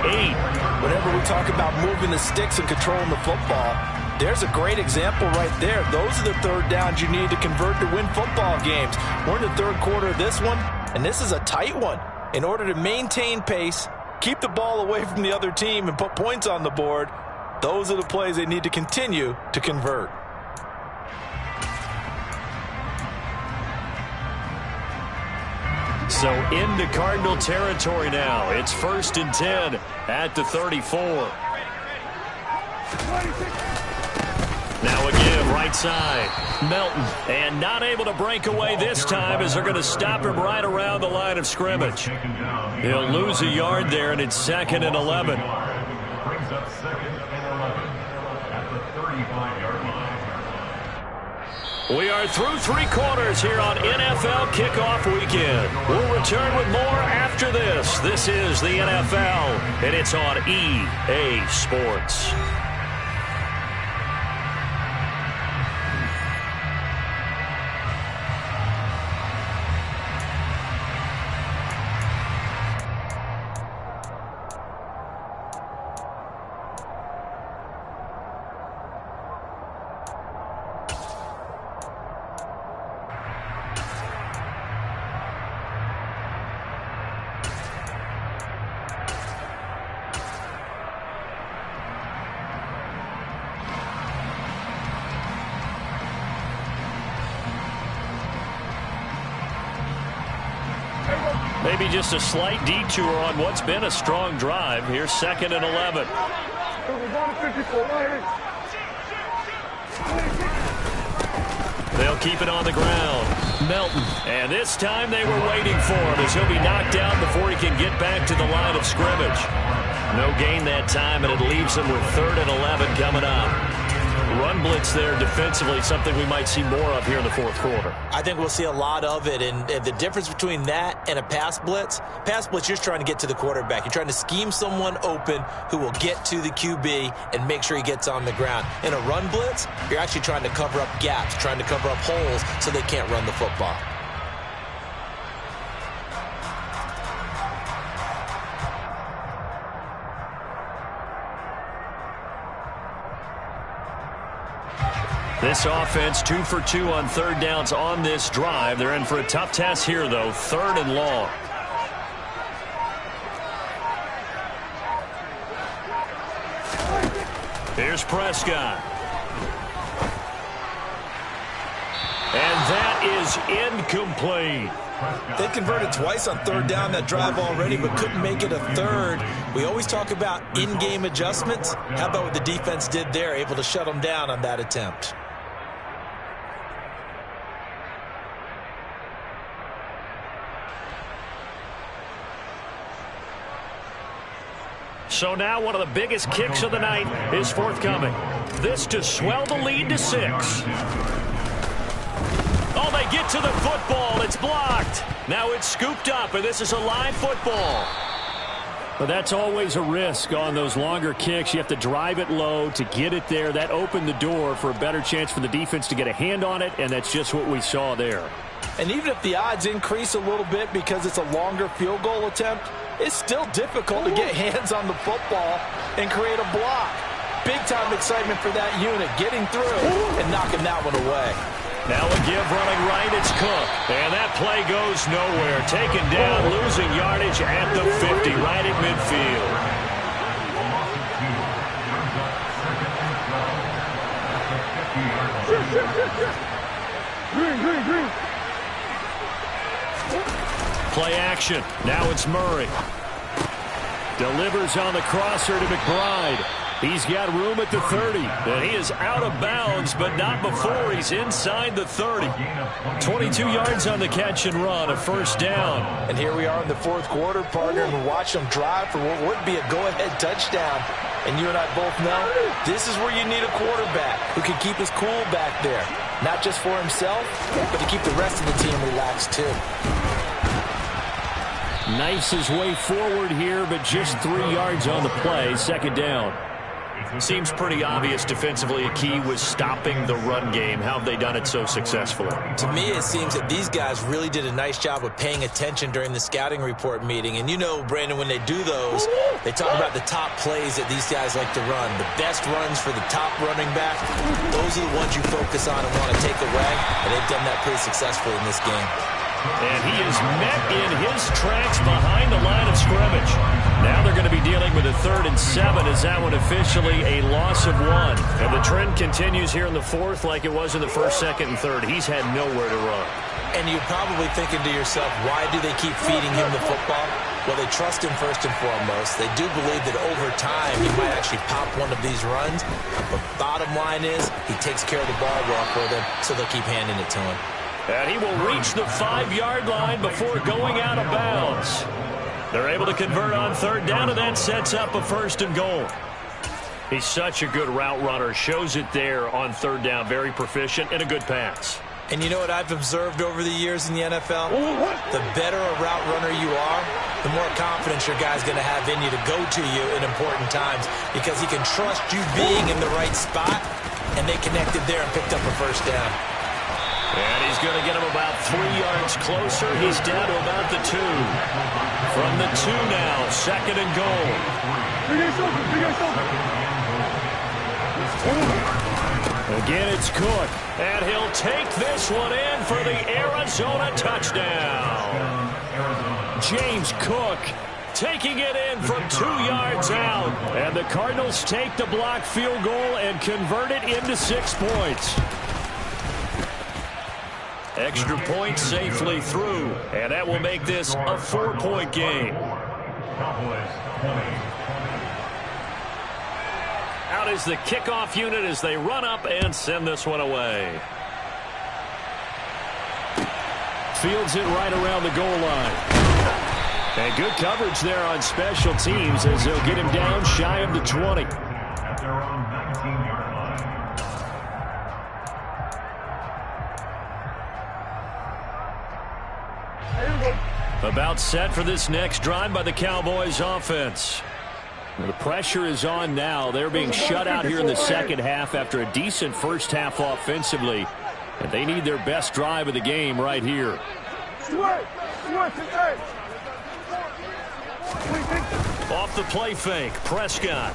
Whenever we talk about moving the sticks and controlling the football, there's a great example right there. Those are the third downs you need to convert to win football games. We're in the third quarter of this one, and this is a tight one. In order to maintain pace, keep the ball away from the other team, and put points on the board, those are the plays they need to continue to convert. So into Cardinal territory now. It's 1st and 10 at the 34. Now a give right side. Melton, and not able to break away this time as they're going to stop him right around the line of scrimmage. He'll lose a yard there, and it's 2nd and 11. Brings up 2nd and 11 at the 35-yard line. We are through 3 quarters here on NFL Kickoff Weekend. We'll return with more after this. This is the NFL, and it's on EA Sports. Maybe just a slight detour on what's been a strong drive. Here's 2nd and 11. They'll keep it on the ground. Melton. And this time they were waiting for him as he'll be knocked down before he can get back to the line of scrimmage. No gain that time, and it leaves him with 3rd and 11 coming up. Run blitz there defensively, something we might see more of here in the 4th quarter. I think we'll see a lot of it, and the difference between that and a pass blitz, you're just trying to get to the quarterback. You're trying to scheme someone open who will get to the QB and make sure he gets on the ground. In a run blitz, you're actually trying to cover up gaps, trying to cover up holes so they can't run the football. This offense 2 for 2 on third downs on this drive. They're in for a tough test here, though. 3rd and long. Here's Prescott. And that is incomplete. They converted twice on third down that drive already, but couldn't make it a third. We always talk about in-game adjustments. How about what the defense did there, able to shut them down on that attempt? So now one of the biggest kicks of the night is forthcoming. This to swell the lead to 6. Oh, they get to the football. It's blocked. Now it's scooped up, and this is a live football. But that's always a risk on those longer kicks. You have to drive it low to get it there. That opened the door for a better chance for the defense to get a hand on it, and that's just what we saw there. And even if the odds increase a little bit because it's a longer field goal attempt, it's still difficult to get hands on the football and create a block. Big-time excitement for that unit, getting through and knocking that one away. Now a give running right, it's Cook. And that play goes nowhere. Taken down, losing yardage at the 50, right at midfield. Green. Play action. Now it's Murray. Delivers on the crosser to McBride. He's got room at the 30. And he is out of bounds, but not before he's inside the 30. 22 yards on the catch and run, a first down. And here we are in the 4th quarter, partner, and watch them drive for what would be a go-ahead touchdown. And you and I both know this is where you need a quarterback who can keep his cool back there. Not just for himself, but to keep the rest of the team relaxed too. Knifes his way forward here, but just 3 yards on the play. Second down. Seems pretty obvious defensively a key was stopping the run game. How have they done it so successfully? To me, it seems that these guys really did a nice job of paying attention during the scouting report meeting. And you know, Brandon, when they do those, they talk about the top plays that these guys like to run. The best runs for the top running back, those are the ones you focus on and want to take away. And they've done that pretty successfully in this game. And he is met in his tracks behind the line of scrimmage. Now they're going to be dealing with a 3rd and 7 as that one officially a loss of 1. And the trend continues here in the 4th like it was in the 1st, 2nd, and 3rd. He's had nowhere to run. And you're probably thinking to yourself, why do they keep feeding him the football? Well, they trust him first and foremost. They do believe that over time he might actually pop one of these runs. But bottom line is he takes care of the ball well for them, so they'll keep handing it to him. And he will reach the 5-yard line before going out of bounds. They're able to convert on 3rd down, and that sets up a 1st and goal. He's such a good route runner. Shows it there on 3rd down. Very proficient and a good pass. And you know what I've observed over the years in the NFL? The better a route runner you are, the more confidence your guy's going to have in you to go to you in important times because he can trust you being in the right spot, and they connected there and picked up a 1st down. And he's going to get him about 3 yards closer. He's down to about the 2. From the 2 now, 2nd and goal. Again, it's Cook. And he'll take this one in for the Arizona touchdown. James Cook taking it in from 2 yards out. And the Cardinals take the block field goal and convert it into 6 points. Extra point safely through, and that will make this a 4-point game. Out is the kickoff unit as they run up and send this one away. Fields it right around the goal line. And good coverage there on special teams as they'll get him down shy of the 20. At their own 19-yard line. About set for this next drive by the Cowboys offense. The pressure is on now. They're being shut out here in the second half after a decent first half offensively. And they need their best drive of the game right here. Off the play fake, Prescott.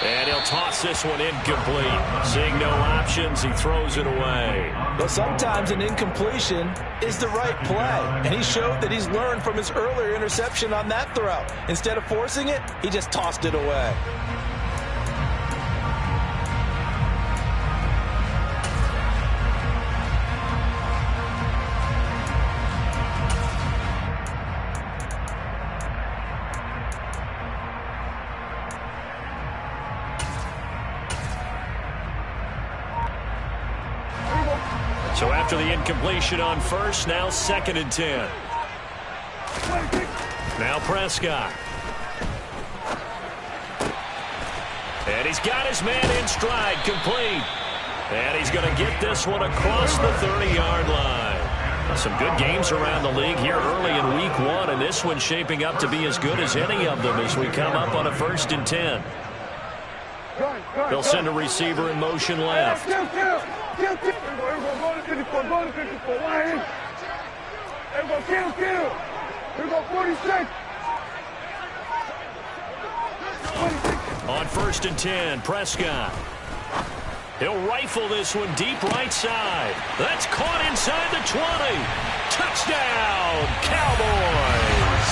And he'll toss this one incomplete. Seeing no options, he throws it away. Well, sometimes an incompletion is the right play. And he showed that he's learned from his earlier interception on that throw. Instead of forcing it, he just tossed it away. So after the incompletion on first, now 2nd and 10. Now Prescott. And he's got his man in stride, complete. And he's going to get this one across the 30-yard line. Some good games around the league here early in week 1, and this one's shaping up to be as good as any of them as we come up on a 1st and 10. They'll send a receiver in motion left. On 1st and 10, Prescott. He'll rifle this one deep right side. That's caught inside the 20. Touchdown, Cowboys.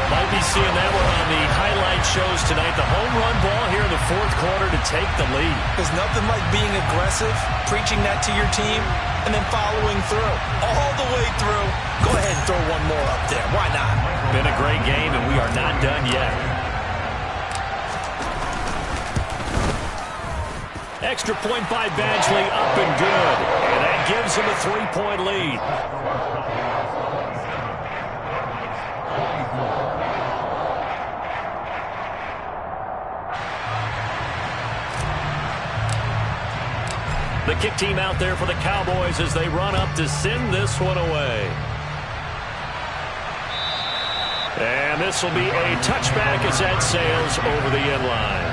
Might be seeing that one on the highlight shows tonight. The home run ball here in the 4th quarter to take the lead. There's nothing like being aggressive, preaching that to your team, and then following through. All the way through. Go ahead and throw one more up there. Why not? Been a great game, and we are not done yet. Extra point by Badgley, up and good. And that gives him a 3-point lead. The kick team out there for the Cowboys as they run up to send this one away. And this will be a touchback as that sails over the end line.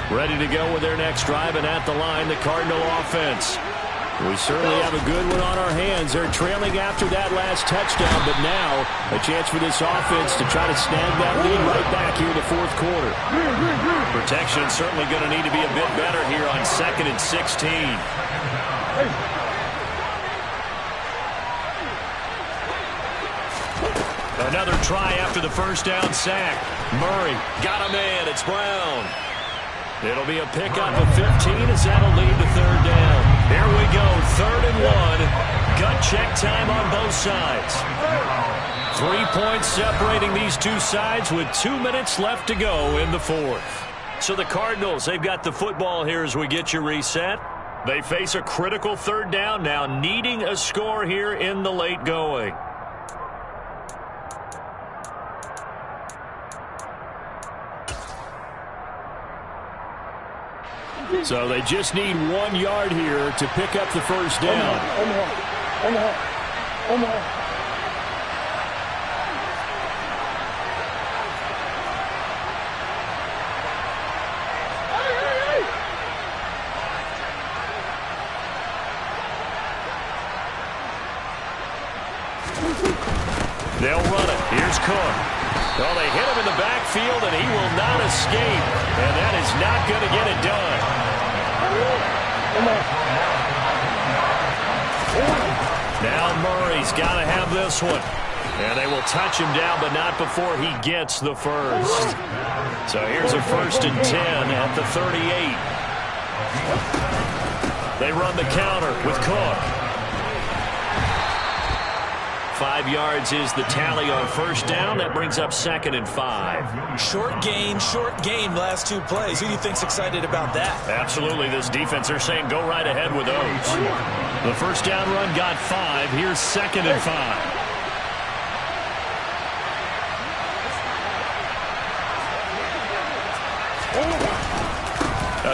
Ready to go with their next drive, and at the line, the Cardinal offense. We certainly have a good one on our hands. They're trailing after that last touchdown, but now a chance for this offense to try to snag that lead right back here in the fourth quarter. Protection certainly going to need to be a bit better here on 2nd and 16. Another try after the first down sack. Murray got him in. It's Brown. It'll be a pickup of 15 as that'll lead to third down. Here we go, 3rd and 1. Gut check time on both sides. 3 points separating these two sides with 2 minutes left to go in the fourth. So the Cardinals, they've got the football here as we get you reset. They face a critical third down now, needing a score here in the late going. So they just need 1 yard here to pick up the first down. They'll run it. Here's Cook. Well, they hit him in the backfield, and he will not escape. And that is not going to get it done. Now Murray's got to have this one. And they will touch him down, but not before he gets the first. So here's a 1st and 10 at the 38. They run the counter with Cook. 5 yards is the tally on first down. That brings up 2nd and 5. Short game, last 2 plays. Who do you think's excited about that? Absolutely. This defense, they're saying go right ahead with those. The first down run got 5. Here's 2nd and 5.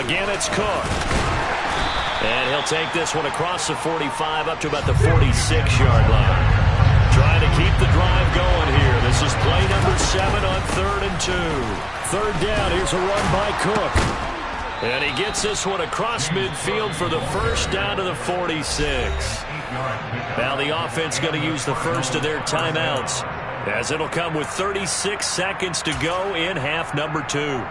Again, it's Cook. And he'll take this one across the 45 up to about the 46-yard line. Trying to keep the drive going here. This is play number 7 on 3rd and 2. 3rd down. Here's a run by Cook. And he gets this one across midfield for the first down to the 46. Now the offense going to use the first of their timeouts, as it'll come with 36 seconds to go in half number 2.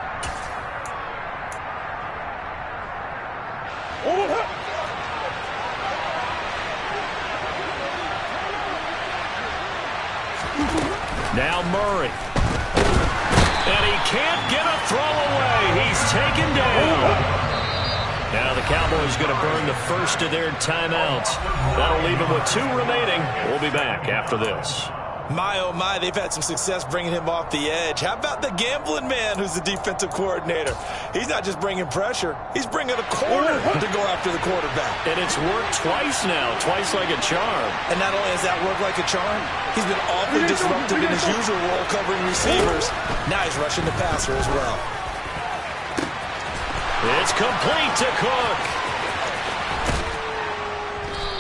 Now Murray. And he can't get a throw away. He's taken down. Now the Cowboys going to burn the first of their timeouts. That'll leave them with 2 remaining. We'll be back after this. My, oh my, they've had some success bringing him off the edge. How about the gambling man who's the defensive coordinator? He's not just bringing pressure. He's bringing a corner to go after the quarterback. And it's worked twice now, twice like a charm. And not only has that worked like a charm, he's been awfully disruptive in his usual role covering receivers. Now he's rushing the passer as well. It's complete to Cook.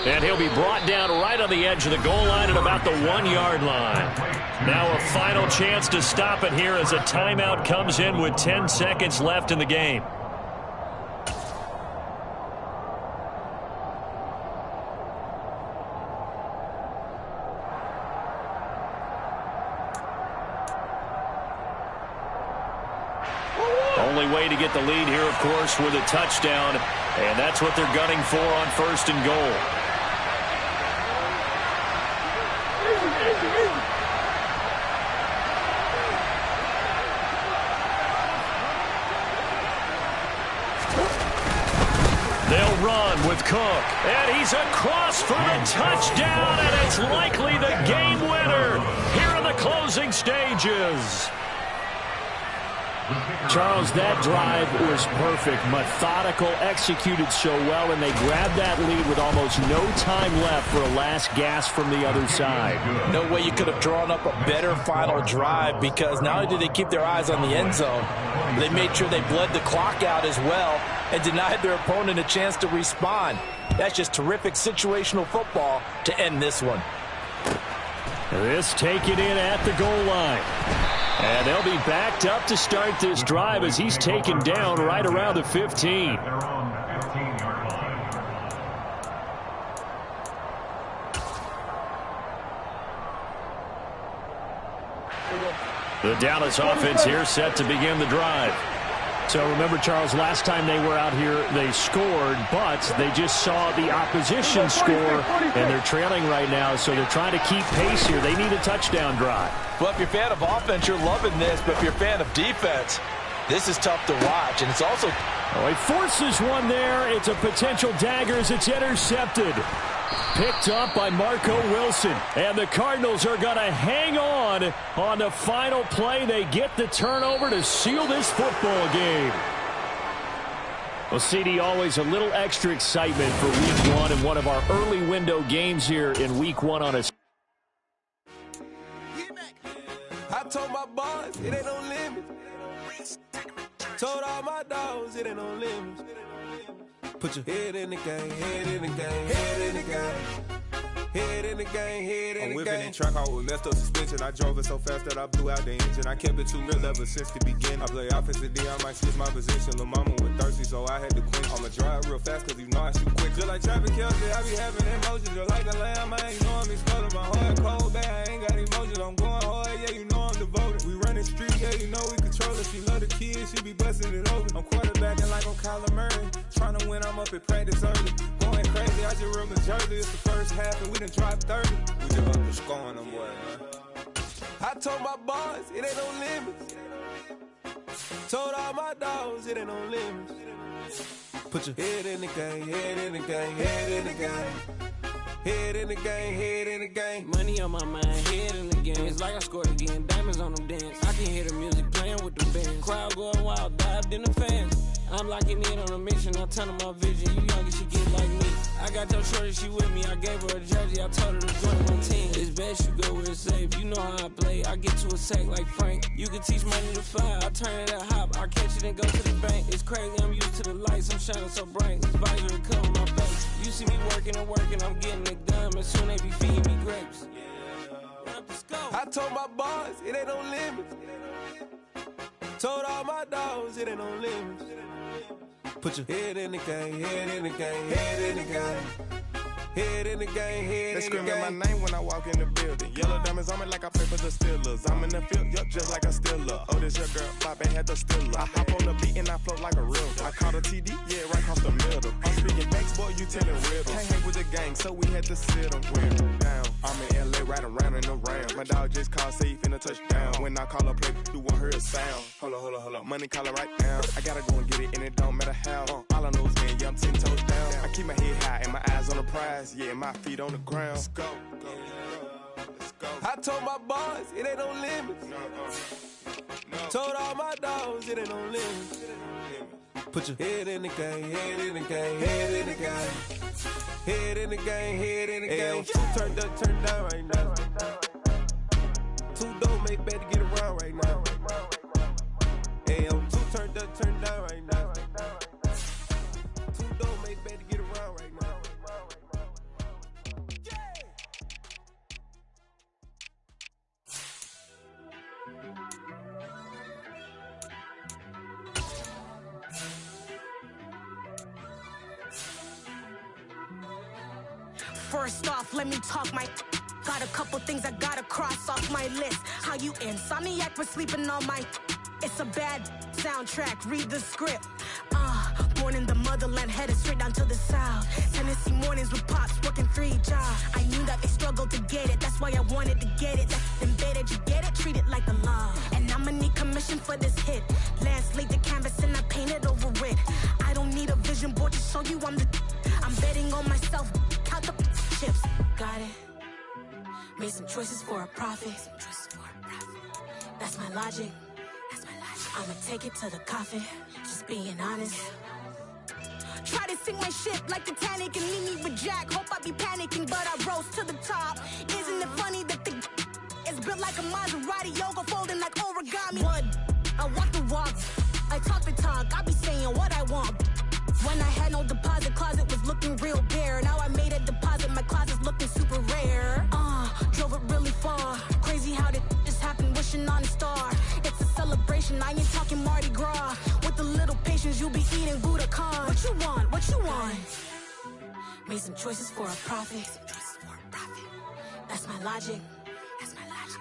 And he'll be brought down right on the edge of the goal line at about the 1-yard line. Now a final chance to stop it here as a timeout comes in with 10 seconds left in the game. Only way to get the lead here, of course, with a touchdown. And that's what they're gunning for on 1st and goal. They'll run with Cook. And he's across for the touchdown, and it's likely the game winner here in the closing stages. Charles, that drive was perfect, methodical, executed so well, and they grabbed that lead with almost no time left for a last gasp from the other side. No way you could have drawn up a better final drive, because not only did they keep their eyes on the end zone, they made sure they bled the clock out as well and denied their opponent a chance to respond. That's just terrific situational football to end this one. This taken in at the goal line. And they'll be backed up to start this drive as he's taken down right around the 15. The Dallas offense here set to begin the drive. So remember, Charles, last time they were out here, they scored, but they just saw the opposition score, and they're trailing right now, so they're trying to keep pace here. They need a touchdown drive. Well, if you're a fan of offense, you're loving this, but if you're a fan of defense, this is tough to watch, and it's also... Oh, he forces one there. It's a potential dagger as it's intercepted. Picked up by Marco Wilson. And the Cardinals are going to hang on the final play. They get the turnover to seal this football game. Well, CD, always a little extra excitement for Week 1 and one of our early window games here in Week 1 on a... I told my boys it ain't no limit. Told all my dogs it ain't no limits. Put your head in the game, head in the game, head in the game. Head in the game, head in the game. I'm whipping in track out with messed up suspension. I drove it so fast that I blew out the engine. I kept it too real ever since the beginning. I play offensive D, I might switch my position. Lil' mama was thirsty, so I had to quench. I'ma drive real fast, cause you know I shoot quick. Just like Travis Kelce, I be having emotions. Just like a lamb, I ain't know I'm exploding. My heart cold, bad, I ain't got emotions. I'm going hard, yeah, you know I'm devoted. We running street, yeah, you know we control it. She love the kids, she be busting it over. I'm quarterbacking like I'm Kyler Murray. Trying to win, I'm up at practice early. Going crazy, I just rub the jersey. It's the first half, and we done dropped 30. We just up to scoring them, boy, man. I told my boys, it ain't no limits. Told all my dogs, it ain't no limits. Put your head in the game, head in the game, head in the game. Head in the game, head in the game. Money on my mind, head in the game. It's like I scored again, diamonds on them dance. I can hear the music playing with the band. Crowd going wild, dived in the fans. I'm locking in on a mission, I'm turning my vision. You young and she get like me. I got your shorty, she with me. I gave her a jersey, I told her to join my team. It's best you go where it's safe. You know how I play. I get to a sack like Frank. You can teach money to fly. I turn it at hop. I catch it and go to the bank. It's crazy, I'm used to the lights. I'm shining so bright. This visor will cover my face. You see me working and working, I'm getting it done. And soon they be feeding me grapes. I told my boys, it ain't no limits. Told all my dogs, it ain't no limits. Put your head in the game, head in the game, head in the game. Head in the game, head in the game. They screaming my name when I walk in the building. Yellow diamonds on me like I play for the Steelers. I'm in the field, yup, just like a Steeler. Oh, this your girl, Bobby had the Steeler. I hop on the beat and I float like a river. I caught a TD, yeah, right across the middle. I'm speaking banks, boy, you telling riddles. Can't hang with the gang, so we had to sit them down. I'm in LA, riding around in the Ram. My dog just called, say he finna touchdown. When I call a play, you won't hear a sound. Hold up, money calling right now. I gotta go and get it, and it don't matter how. All I know is win, yeah, I'm 10 toes down. I keep my head high and my eyes on the prize. Yeah, my feet on the ground. Let's go. Let's go. I told my boys, it ain't no limits. No. Told all my dogs, it ain't no limits. Put your head in the game, head in the game, head in the game. Head in the game, head in the game. Two turned up, turned down right now. Two dope make better get around right now. Hey, I'm two turned up, turned down right now. Two dope make better get around right now. First off, let me talk my... Got a couple things I gotta cross off my list. How you insomniac for sleeping on my... It's a bad soundtrack, read the script. Born in the motherland, headed straight down to the south. Tennessee mornings with pops, working 3 jobs. I knew that they struggled to get it, that's why I wanted to get it. That's embedded, you get it, treat it like a law. And I'ma need commission for this hit. Last laid the canvas and I painted over it. I don't need a vision board to show you I'm betting on myself, count the chips. Got it. Made some choices for a profit. That's my logic. That's my logic. I'ma take it to the coffin, just being honest. Try to sink my ship like Titanic and leave me with Jack. Hope I be panicking, but I rose to the top. Isn't it funny that the is built like a Maserati, yoga folding like origami? What? I walk the walk, I talk the talk, I be saying what I want. When I had no deposit, closet was looking real bare. Now I made a deposit, my closet's looking super rare. Drove it really far. Crazy how did just happen, wishing on a star. It's a celebration, I ain't talking Mardi Gras. With a little patience, you'll be eating Budokan. What you want? What you want? Made some choices for a profit. That's my logic.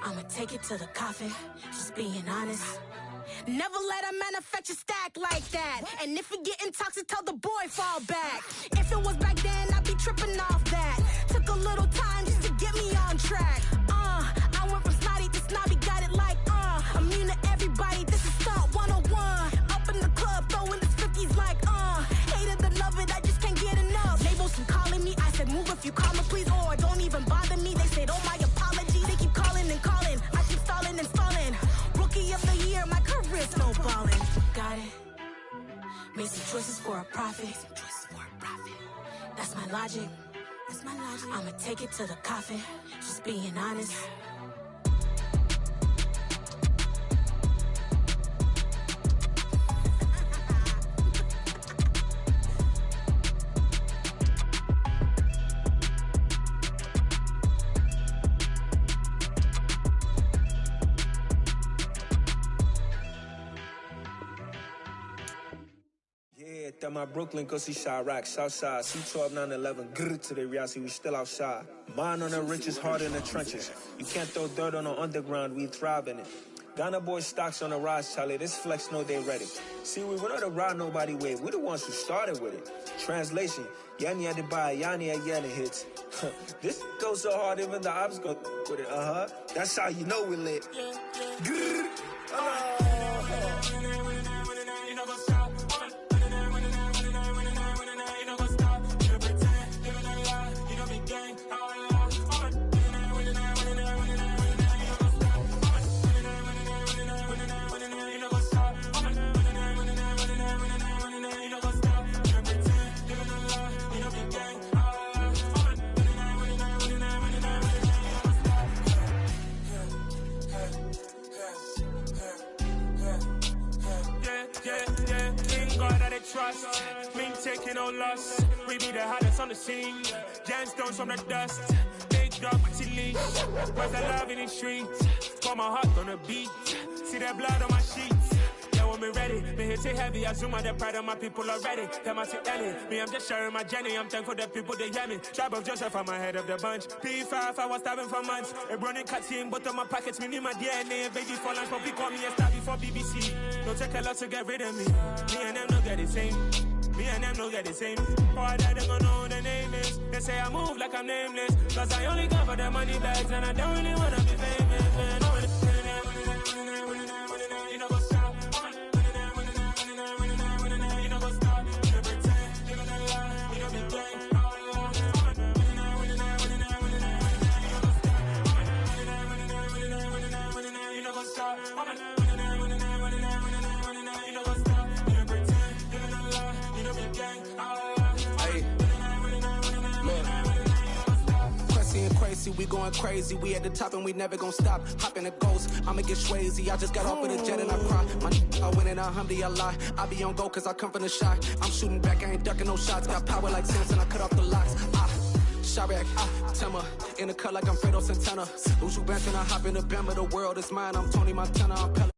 I'ma take it to the coffin, just being honest. Never let a manufacture stack like that. And if it getting toxic, tell the boy fall back. If it was back then, I'd be tripping off that. Took a little time just to get me on track. I went from snotty to snobby, got it like immune to everybody, this is stunt 101. Up in the club, throwing the 50s like hate it or love it, I just can't get enough. Labels keep calling me, I said move if you call me please, or don't even bother me. They said oh my apologies, they keep calling and calling. I keep stalling and stalling. Rookie of the year, my career snowballing. Got it. Made some choices for a profit. That's my logic. I'ma take it to the coffin, just being honest. That my Brooklyn, go see Chirac, Southside, C12, 911, grrr to the reality, we still outside. Mine on the riches, hard in the trenches. You can't throw dirt on the underground, we thrive in it. Ghana boys stocks on the rise, Charlie, this flex know they ready. See, we not a ride nobody wave, we the ones who started with it. Translation, Yanni had to buy, Yanni had Yanni hits. This goes so hard, even the ops go with it, That's how you know we lit. Grrr, trust, me taking no loss. We be the hottest on the scene. Gemstones from the dust. Big dog, pretty leash. Where's the love in the streets? Got my heart on the beat. See that blood on my sheets. Yeah, when me ready, me hit it heavy. I zoom out the pride of my people already. Them I see Ellie. Me, I'm just sharing my journey. I'm thankful that people they hear me. Tribe of Joseph, I'm ahead of the bunch. P5, I was starving for months. A running cut team, but on my pockets, me need my DNA. Baby for lunch, but call me a star before BBC. Don't take a lot to get rid of me. Me and them don't get the same. Me and them don't get the same. All that they gonna know the name is. They say I move like I'm nameless. Cause I only come for the money bags and I don't really wanna be famous, man. You know what's up? You know what's up? You know pretend, living a lie. You know be gang. You know what's up? We going crazy, we at the top and we never gonna stop. Hop in a ghost, I'ma get swayzy. I just got off with a jet and I cry. I win in a Humvee, I lie. I be on go cause I come from the shot. I'm shooting back, I ain't ducking no shots. Got power like Samson, I cut off the locks. Chirac, Timmer, in the cut like I'm Fredo Santana. Uju Benton, I hop in the Bama, the world is mine. I'm Tony Montana, I'm Pelican.